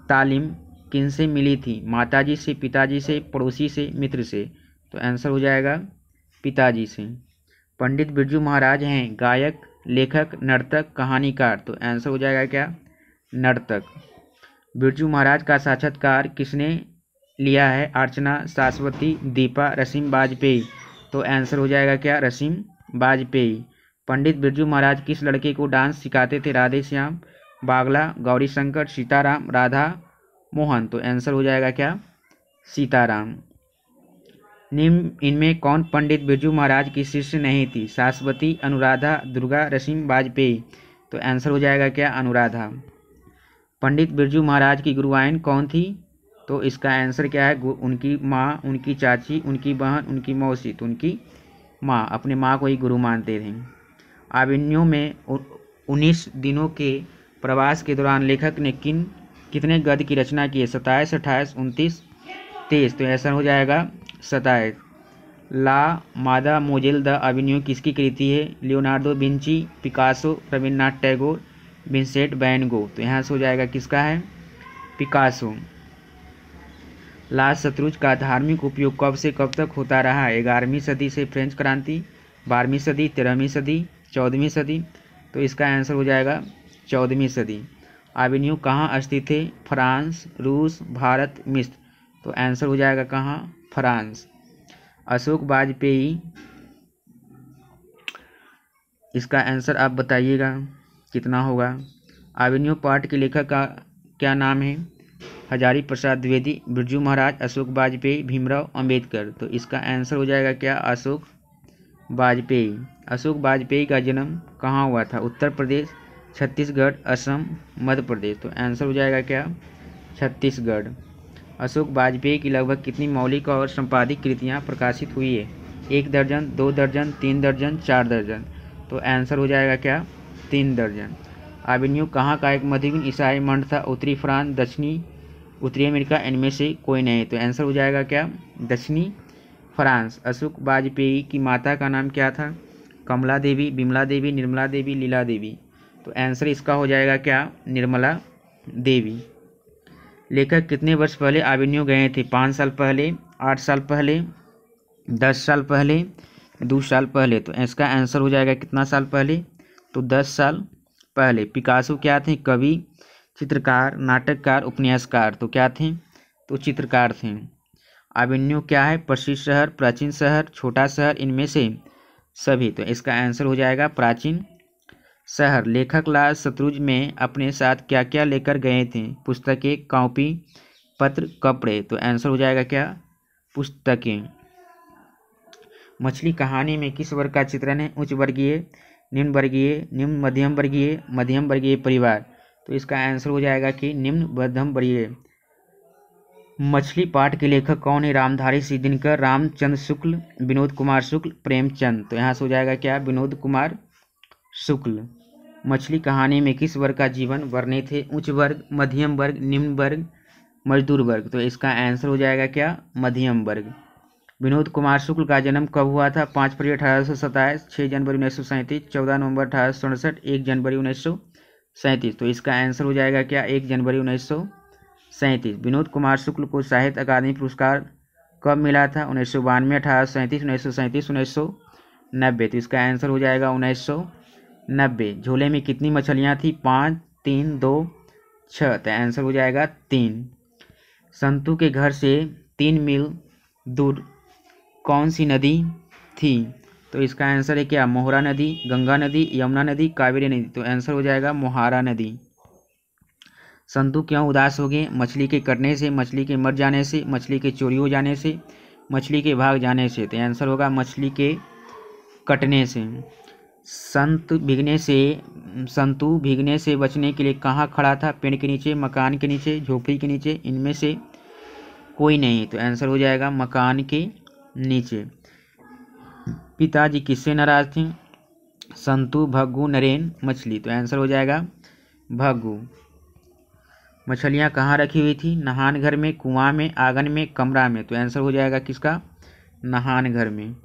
तालीम किनसे मिली थी? माताजी से, पिताजी से, पड़ोसी से, मित्र से। तो आंसर हो जाएगा पिताजी से। पंडित बिरजू महाराज हैं गायक, लेखक, नर्तक, कहानीकार। तो आंसर हो जाएगा क्या? नर्तक। बिरजू महाराज का साक्षात्कार किसने लिया है? अर्चना, शाश्वती, दीपा, रसीम वाजपेयी। तो आंसर हो जाएगा क्या? रसीम वाजपेयी। पंडित बिरजू महाराज किस लड़के को डांस सिखाते थे? राधे श्याम, बागला, गौरी शंकर, सीताराम, राधा मोहन। तो आंसर हो जाएगा क्या? सीताराम। निम्न इनमें कौन पंडित बिरजू महाराज की शिष्य नहीं थी? शाश्वती, अनुराधा, दुर्गा, रसीम वाजपेयी। तो आंसर हो जाएगा क्या? अनुराधा। पंडित बिरजू महाराज की गुरुआइन कौन थी? तो इसका आंसर क्या है? उनकी माँ, उनकी चाची, उनकी बहन, उनकी मौसी। तो उनकी माँ, अपने माँ को ही गुरु मानते थे। अभिमन्यु में 19 दिनों के प्रवास के दौरान लेखक ने कितने गद्य की रचना की है? 27, 28, 29, 30। तो ऐसा हो जाएगा 27। ला मादा मोजेल द एवेन्यू किसकी कृति है? Leonardo Vinci, Picasso, Rabindranath Tagore, Vincent van Gogh. तो यहाँ से हो जाएगा किसका है? पिकासो। ला शतरुंज का धार्मिक उपयोग कब से कब तक होता रहा? 11वीं सदी से फ्रेंच क्रांति, 12वीं सदी, 13वीं सदी, 14वीं सदी। तो इसका आंसर हो जाएगा 14वीं सदी। एवेन्यू कहाँ स्थित है? फ्रांस, रूस, भारत, मिस्र। तो आंसर हो जाएगा कहाँ? फ्रांस। अशोक वाजपेयी, इसका आंसर आप बताइएगा कितना होगा। एवेन्यू पाठ के लेखक का क्या नाम है? हजारी प्रसाद द्विवेदी, बिरजू महाराज, अशोक वाजपेयी, भीमराव अंबेडकर। तो इसका आंसर हो जाएगा क्या? अशोक वाजपेयी। अशोक वाजपेयी का जन्म कहाँ हुआ था? उत्तर प्रदेश, छत्तीसगढ़, असम, मध्य प्रदेश। तो आंसर हो जाएगा क्या? छत्तीसगढ़। अशोक वाजपेयी की लगभग कितनी मौलिक और संपादित कृतियाँ प्रकाशित हुई है? 1 दर्जन, 2 दर्जन, 3 दर्जन, 4 दर्जन। तो आंसर हो जाएगा क्या? 3 दर्जन। एवेन्यू कहाँ का एक मध्ययुगीन ईसाई मंठ था? उत्तरी फ्रांस, दक्षिणी उत्तरी अमेरिका, इनमें से कोई नहीं। तो आंसर हो जाएगा क्या? दक्षिणी फ्रांस। अशोक वाजपेयी की माता का नाम क्या था? कमला देवी, विमला देवी, निर्मला देवी, लीला देवी। तो आंसर इसका हो जाएगा क्या? निर्मला देवी। लेखक कितने वर्ष पहले एवेन्यू गए थे? 5 साल पहले, 8 साल पहले, 10 साल पहले, 2 साल पहले। तो इसका आंसर हो जाएगा कितना साल पहले? तो 10 साल पहले। पिकासो क्या थे? कवि, चित्रकार, नाटककार, उपन्यासकार। तो क्या थे? तो चित्रकार थे। एवेन्यू क्या है? प्रसिद्ध शहर, प्राचीन शहर, छोटा शहर, इनमें से सभी। तो इसका आंसर हो जाएगा प्राचीन शहर। लेखक ला शतरुंज में अपने साथ क्या क्या लेकर गए थे? पुस्तकें, कॉपी, पत्र, कपड़े। तो आंसर हो जाएगा क्या? पुस्तकें। मछली कहानी में किस वर्ग का चित्रण है? उच्च वर्गीय, निम्न वर्गीय, निम्न मध्यम वर्गीय, मध्यम वर्गीय परिवार। तो इसका आंसर हो जाएगा कि निम्न मध्यम वर्गीय। मछली पाठ के लेखक कौन है? रामधारी सिंह दिनकर, रामचंद्र शुक्ल, विनोद कुमार शुक्ल, प्रेमचंद। तो यहाँ से हो जाएगा क्या? विनोद कुमार शुक्ल। मछली कहानी में किस वर्ग का जीवन वर्णित है? उच्च वर्ग, मध्यम वर्ग, निम्न वर्ग, मजदूर वर्ग। तो इसका आंसर हो जाएगा क्या? मध्यम वर्ग। विनोद कुमार शुक्ल का जन्म कब हुआ था? 5 फरवरी 1827, 6 जनवरी 1937, 14 नवंबर 1867, 1 जनवरी 1937। तो इसका आंसर हो जाएगा क्या? 1 जनवरी 1937। विनोद कुमार शुक्ल को साहित्य अकादमी पुरस्कार कब मिला था? 1992, 1837, 1937, 1990। तो इसका आंसर हो जाएगा 1990। झोले में कितनी मछलियाँ थी? 5, 3, 2, 6। तो आंसर हो जाएगा 3। संतू के घर से 3 मील दूर कौन सी नदी थी? तो इसका आंसर है क्या? मोहरा नदी, गंगा नदी, यमुना नदी, कावेरी नदी। तो आंसर हो जाएगा मोहारा नदी। संतू क्यों उदास हो गए? मछली के कटने से, मछली के मर जाने से, मछली के चोरी हो जाने से, मछली के भाग जाने से। तो आंसर होगा मछली के कटने से। संतू भीगने से बचने के लिए कहाँ खड़ा था? पेड़ के नीचे, मकान के नीचे, झोपड़ी के नीचे, इनमें से कोई नहीं। तो आंसर हो जाएगा मकान के नीचे। पिताजी किससे नाराज थे? संतू, भग्गू, नरेन, मछली। तो आंसर हो जाएगा भग्गू। मछलियाँ कहाँ रखी हुई थी? नहान घर में, कुआं में, आंगन में, कमरा में। तो आंसर हो जाएगा किसका? नहान घर में।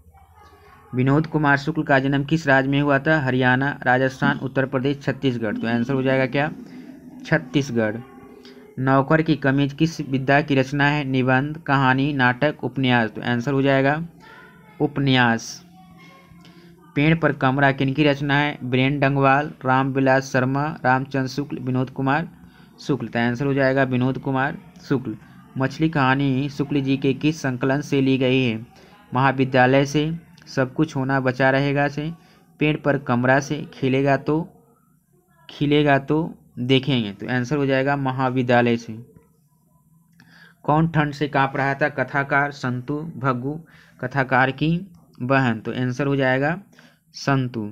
विनोद कुमार शुक्ल का जन्म किस राज्य में हुआ था? हरियाणा, राजस्थान, उत्तर प्रदेश, छत्तीसगढ़। तो आंसर हो जाएगा क्या? छत्तीसगढ़। नौकर की कमीज किस विधा की रचना है? निबंध, कहानी, नाटक, उपन्यास। तो आंसर हो जाएगा उपन्यास। पेड़ पर कमरा किनकी रचना है? बीरेन डंगवाल, रामविलास शर्मा, रामचंद्र शुक्ल, विनोद कुमार शुक्ल। तो आंसर हो जाएगा विनोद कुमार शुक्ल। मछली कहानी शुक्ल जी के किस संकलन से ली गई है? महाविद्यालय से, सब कुछ होना बचा रहेगा से, पेड़ पर कमरा से, खिलेगा तो देखेंगे। तो आंसर हो जाएगा महाविद्यालय से। कौन ठंड से कांप रहा था? कथाकार, संतू, भग्गू, कथाकार की बहन। तो आंसर हो जाएगा संतू।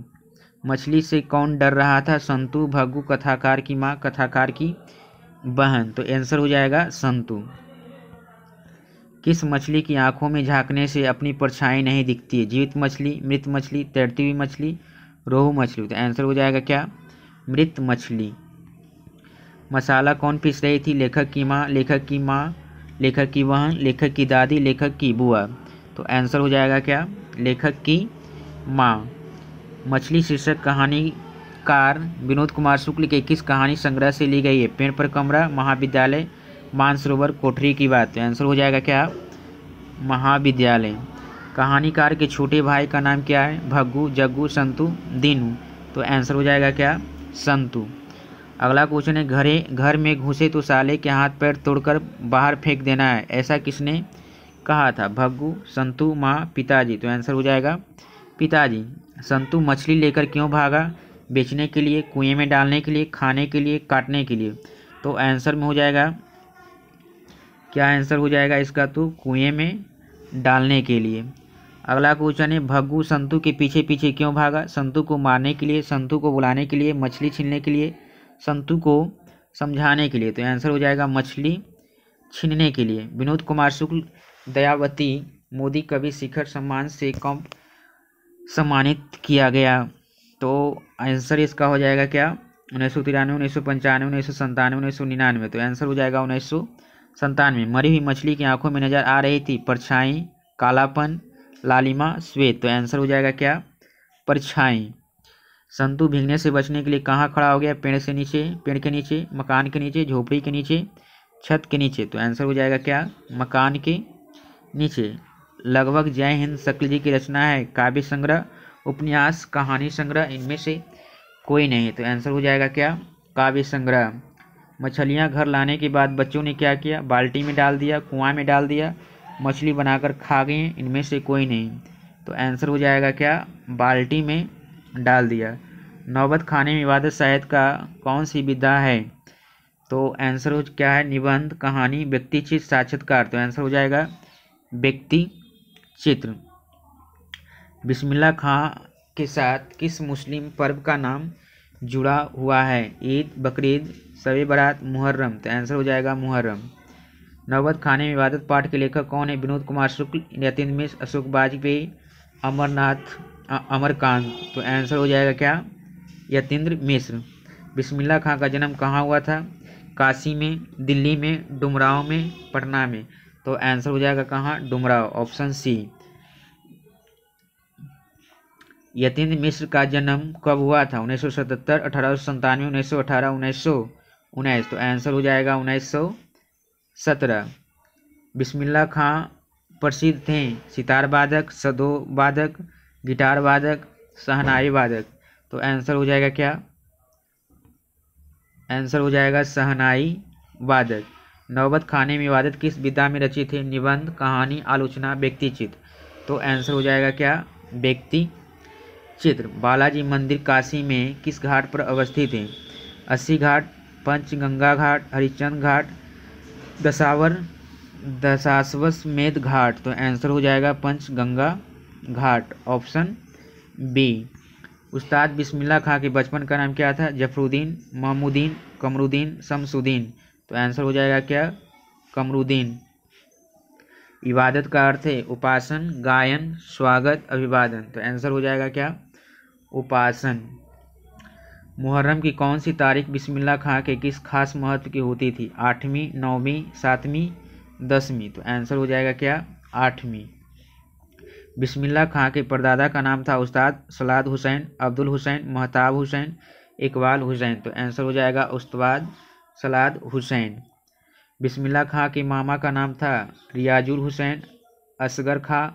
मछली से कौन डर रहा था? संतू, भग्गू, कथाकार की माँ, कथाकार की बहन। तो आंसर हो जाएगा संतू। किस मछली की आंखों में झांकने से अपनी परछाई नहीं दिखती है? जीवित मछली, मृत मछली, तैरती हुई मछली, रोहू मछली। तो आंसर हो जाएगा क्या? मृत मछली। मसाला कौन पीस रही थी? लेखक की माँ, लेखक की बहन, लेखक की दादी, लेखक की बुआ। तो आंसर हो जाएगा क्या, लेखक की माँ। मछली शीर्षक कहानीकार विनोद कुमार शुक्ल के किस कहानी संग्रह से ली गई है? पेड़ पर कमरा, महाविद्यालय, मानसरोवर, कोठरी की बात। तो आंसर हो जाएगा क्या, महाविद्यालय। कहानीकार के छोटे भाई का नाम क्या है? भग्गू, जग्गू, संतू, दीनू। तो आंसर हो जाएगा क्या, संतू। अगला क्वेश्चन है, घर में घुसे तो साले के हाथ पैर तोड़कर बाहर फेंक देना है, ऐसा किसने कहा था? भग्गू, संतू, माँ, पिताजी। तो आंसर हो जाएगा पिताजी। संतू मछली लेकर क्यों भागा? बेचने के लिए, कुएं में डालने के लिए, खाने के लिए, काटने के लिए। तो आंसर में हो जाएगा क्या, आंसर हो जाएगा इसका तो कुएं में डालने के लिए। अगला क्वेश्चन है, भग्गू संतू के पीछे पीछे क्यों भागा? संतू को मारने के लिए, संतू को बुलाने के लिए, मछली छीनने के लिए, संतू को समझाने के लिए। तो आंसर हो जाएगा मछली छीनने के लिए। विनोद कुमार शुक्ल दयावती मोदी कवि शिखर सम्मान से कब सम्मानित किया गया? तो आंसर इसका हो जाएगा क्या, 1993, 1995, 1997, 1999। तो आंसर हो जाएगा 1997। मरी हुई मछली की आंखों में नजर आ रही थी परछाई, कालापन, लालिमा, श्वेत। तो आंसर हो जाएगा क्या, परछाई। संतू भीगने से बचने के लिए कहाँ खड़ा हो गया? पेड़ के नीचे, मकान के नीचे, झोपड़ी के नीचे, छत के नीचे। तो आंसर हो जाएगा क्या, मकान के नीचे। लगभग जय हिंद शक्ल जी की रचना है? काव्य संग्रह, उपन्यास, कहानी संग्रह, इनमें से कोई नहीं। तो आंसर हो जाएगा क्या, काव्य संग्रह। मछलियाँ घर लाने के बाद बच्चों ने क्या किया? बाल्टी में डाल दिया, कुआं में डाल दिया, मछली बनाकर खा गए, इनमें से कोई नहीं। तो आंसर हो जाएगा क्या, बाल्टी में डाल दिया। नौबत खाने में इबादत शायद का कौन सी विधा है? तो आंसर हो क्या है, निबंध, कहानी, व्यक्ति चित्र, साक्षात्कार। तो आंसर हो जाएगा व्यक्ति चित्र। बिस्मिल्लाह खां के साथ किस मुस्लिम पर्व का नाम जुड़ा हुआ है? ईद, बकरीद, शब बारात, मुहर्रम। तो आंसर हो जाएगा मुहर्रम। नौबत खाने में इबादत पाठ के लेखक कौन है? विनोद कुमार शुक्ल, यतीन्द्र मिश्र, अशोक वाजपेयी, अमरकांत। तो आंसर हो जाएगा क्या, यतीन्द्र मिश्र। बिस्मिल्लाह खां का जन्म कहाँ हुआ था? काशी में, दिल्ली में, डुमरांव में, पटना में। तो आंसर हो जाएगा कहाँ, डुमरांव, ऑप्शन सी। यतीन्द्र मिश्र का जन्म कब हुआ था? 1977, 1897, 1918, 1919। तो आंसर हो जाएगा 1917। बिस्मिल्लाह खां प्रसिद्ध थे सितार वादक, सदो वादक, गिटार वादक, शहनाई वादक। तो आंसर हो जाएगा क्या, आंसर हो जाएगा शहनाई वादक। नौबत खाने में इबादत किस विधा में रचित है? निबंध, कहानी, आलोचना, व्यक्ति चित्र। तो आंसर हो जाएगा क्या, व्यक्ति चित्र। बालाजी मंदिर काशी में किस घाट पर अवस्थित है? अस्सी घाट, पंचगंगा घाट, हरिश्चंद्र घाट, दशाश्वमेध घाट। तो आंसर हो जाएगा पंचगंगा घाट, ऑप्शन बी। उस्ताद बिस्मिल्लाह खां के बचपन का नाम क्या था? जफरुद्दीन, महमूदीन, कमरुद्दीन, शमसुद्दीन। तो आंसर हो जाएगा क्या, कमरुद्दीन। इबादत का अर्थ है उपासन, गायन, स्वागत, अभिवादन। तो आंसर हो जाएगा क्या, उपासन। मुहर्रम की कौन सी तारीख बिस्मिल्लाह खां के किस खास महत्व की होती थी? 8वीं, 9वीं, 7वीं, 10वीं। तो आंसर हो जाएगा क्या, 8वीं। बिस्मिल्लाह खां के परदादा का नाम था उस्ताद सलाद हुसैन, अब्दुल हुसैन, महताब हुसैन, इकबाल हुसैन। तो आंसर हो जाएगा उस्ताद सलाद हुसैन। बिस्मिल्लाह खां के मामा का नाम था रियाजुल हुसैन, असगर खां,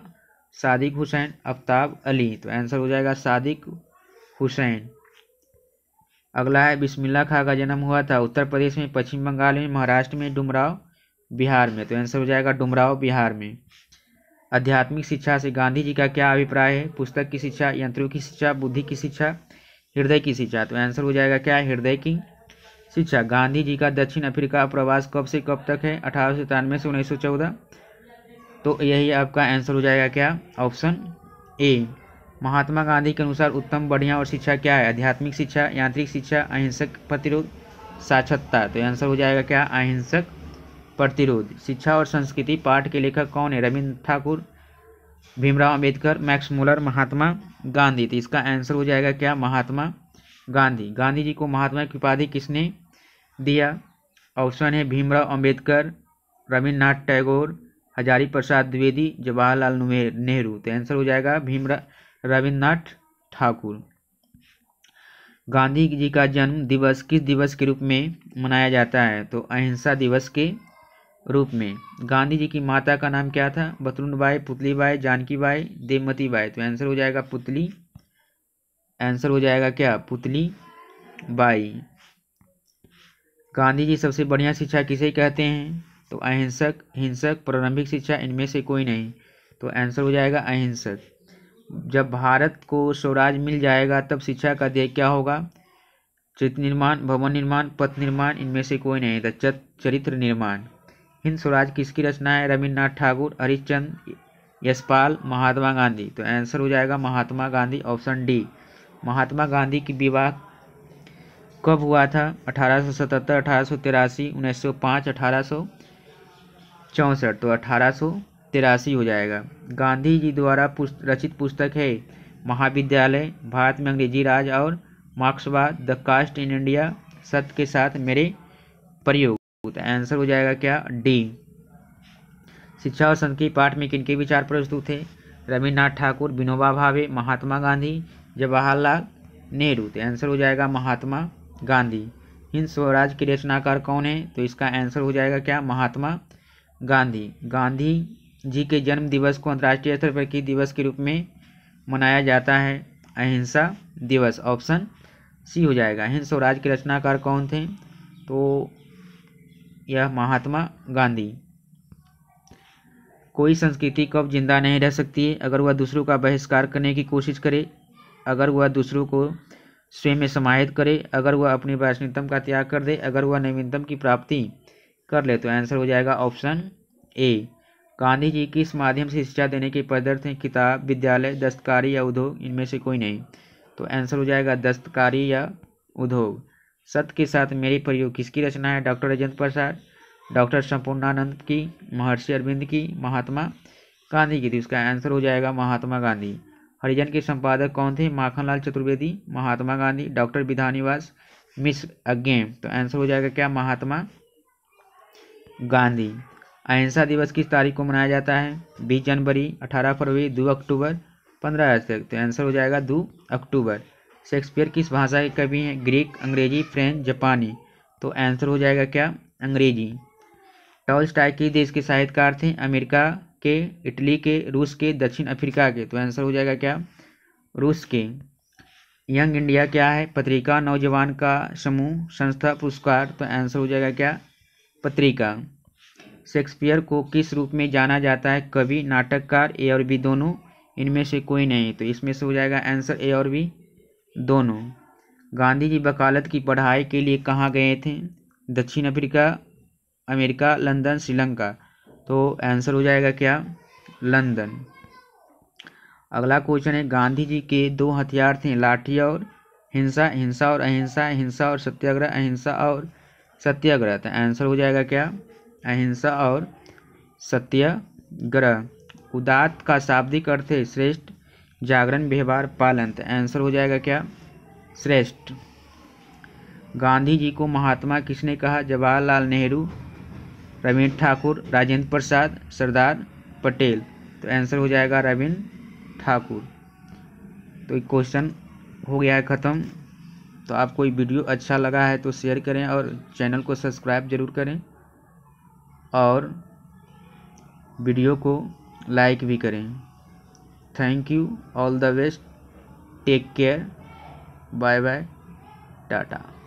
सादिक हुसैन, आफ्ताब अली। तो आंसर हो जाएगा सादिक हुसैन। अगला है, बिस्मिल्लाह खां का जन्म हुआ था उत्तर प्रदेश में, पश्चिम बंगाल में, महाराष्ट्र में, डुमराव बिहार में। तो आंसर हो जाएगा डुमराव बिहार में। आध्यात्मिक शिक्षा से गांधी जी का क्या अभिप्राय है? पुस्तक की शिक्षा, यंत्रों की शिक्षा, बुद्धि की शिक्षा, हृदय की शिक्षा। तो आंसर हो जाएगा क्या, हृदय की शिक्षा। गांधी जी का दक्षिण अफ्रीका प्रवास कब से कब तक है? 1897 से 1914। तो यही आपका आंसर हो जाएगा क्या, ऑप्शन ए। महात्मा गांधी के अनुसार उत्तम, बढ़िया और शिक्षा क्या है? आध्यात्मिक शिक्षा, यांत्रिक शिक्षा, अहिंसक प्रतिरोध, साक्षरता। तो आंसर हो जाएगा क्या, अहिंसक प्रतिरोध। शिक्षा और संस्कृति पाठ के लेखक कौन है? Ravindra Thakur, Bhimrao Ambedkar, Max Muller, Mahatma Gandhi. तो इसका आंसर हो जाएगा क्या, महात्मा गांधी। गांधी जी को महात्मा की उपाधि किसने दिया? ऑप्शन है भीमराव अंबेडकर, रविन्द्रनाथ टैगोर, हजारी प्रसाद द्विवेदी, जवाहरलाल नेहरू। तो आंसर हो जाएगा रविन्द्रनाथ ठाकुर। गांधी जी का जन्म दिवस किस दिवस के रूप में मनाया जाता है? तो अहिंसा दिवस के रूप में। गांधी जी की माता का नाम क्या था? बतरुणबाई, पुतलीबाई, जानकी बाई, देवमती बाई। तो आंसर हो जाएगा आंसर हो जाएगा क्या? पुतली बाई। गांधी जी सबसे बढ़िया शिक्षा किसे कहते हैं? तो अहिंसक, हिंसक, प्रारंभिक शिक्षा, इनमें से कोई नहीं। तो आंसर हो जाएगा अहिंसक। जब भारत को स्वराज मिल जाएगा तब शिक्षा का ध्येय क्या होगा? चित्र निर्माण, भवन निर्माण, पथ निर्माण, इनमें से कोई नहीं। तो चरित्र निर्माण। हिंद स्वराज किसकी रचना है? रविन्द्रनाथ ठाकुर, हरिश्चंद्र, यशपाल, महात्मा गांधी। तो आंसर हो जाएगा महात्मा गांधी, ऑप्शन डी। महात्मा गांधी की विवाह कब हुआ था? 1877, 1883, 1905, 1864। तो 1883 हो जाएगा। गांधी जी द्वारा रचित पुस्तक है महाविद्यालय, भारत में अंग्रेजी राज और मार्क्सवाद, द कास्ट इन इंडिया, सत्य के साथ मेरे प्रयोग। तो आंसर हो जाएगा क्या? डी। शिक्षा और संस्कृति पाठ में किनके विचार प्रस्तुत थे? रविन्द्रनाथ ठाकुर, विनोबा भावे, महात्मा गांधी, जवाहरलाल नेहरू। तो आंसर हो जाएगा महात्मा गांधी। हिंद स्वराज के रचनाकार कौन है? तो इसका आंसर हो जाएगा क्या? महात्मा गांधी। गांधी जी के जन्म दिवस को अंतर्राष्ट्रीय स्तर पर किस दिवस के रूप में मनाया जाता है? अहिंसा दिवस, ऑप्शन सी हो जाएगा। हिंद स्वराज के रचनाकार कौन थे? तो यह महात्मा गांधी। कोई संस्कृति कब जिंदा नहीं रह सकती है? अगर वह दूसरों का बहिष्कार करने की कोशिश करे, अगर वह दूसरों को स्वयं में समाहित करे, अगर वह अपनी वैष्णवतम का त्याग कर दे, अगर वह नवीनतम की प्राप्ति कर ले। तो आंसर हो जाएगा ऑप्शन ए। गांधी जी किस माध्यम से शिक्षा देने के पद्धति हैं? किताब, विद्यालय, दस्तकारी या उद्योग, इनमें से कोई नहीं। तो आंसर हो जाएगा दस्तकारी या उद्योग। सत्य के साथ मेरे प्रयोग किसकी रचना है? डॉक्टर राजेंद्र प्रसाद, डॉक्टर संपूर्णानंद की, महर्षि अरविंद की, महात्मा गांधी की। तो इसका आंसर हो जाएगा महात्मा गांधी। हरिजन के संपादक कौन थे? माखनलाल चतुर्वेदी, महात्मा गांधी, डॉक्टर विधानीवास मिश्र अज्ञे। तो आंसर हो जाएगा क्या? महात्मा गांधी। अहिंसा दिवस किस तारीख को मनाया जाता है? 20 जनवरी, 18 फरवरी, 2 अक्टूबर, 15 अगस्त। तो आंसर हो जाएगा 2 अक्टूबर। शेक्सपियर किस भाषा के कवि हैं? ग्रीक, अंग्रेजी, फ्रेंच, जापानी। तो आंसर हो जाएगा क्या? अंग्रेजी। टॉलस्टॉय किस देश के साहित्यकार थे? अमेरिका के, इटली के, रूस के, दक्षिण अफ्रीका के। तो आंसर हो जाएगा क्या? रूस के। यंग इंडिया क्या है? पत्रिका, नौजवान का समूह, संस्था, पुरस्कार। तो आंसर हो जाएगा क्या? पत्रिका। शेक्सपियर को किस रूप में जाना जाता है? कवि, नाटककार, ए और बी दोनों, इनमें से कोई नहीं। तो इसमें से हो जाएगा आंसर ए और बी दोनों। गांधी जी वकालत की पढ़ाई के लिए कहाँ गए थे? दक्षिण अफ्रीका, अमेरिका, लंदन, श्रीलंका। तो आंसर हो जाएगा क्या? लंदन। अगला क्वेश्चन है, गांधी जी के 2 हथियार थे, लाठी और हिंसा, हिंसा और अहिंसा, हिंसा और सत्याग्रह, अहिंसा और सत्याग्रह। तो आंसर हो जाएगा क्या? अहिंसा और सत्याग्रह। उदात्त का शाब्दिक अर्थ है श्रेष्ठ, जागरण, व्यवहार, पालन। तो आंसर हो जाएगा क्या? श्रेष्ठ। गांधी जी को महात्मा किसने कहा? जवाहरलाल नेहरू, रविन्द्र ठाकुर, राजेंद्र प्रसाद, सरदार पटेल। तो आंसर हो जाएगा रविन्द्र ठाकुर। तो ये क्वेश्चन हो गया है ख़त्म। तो आपको ये वीडियो अच्छा लगा है तो शेयर करें और चैनल को सब्सक्राइब जरूर करें और वीडियो को लाइक भी करें। Thank you, all the best, take care, bye bye, Tata.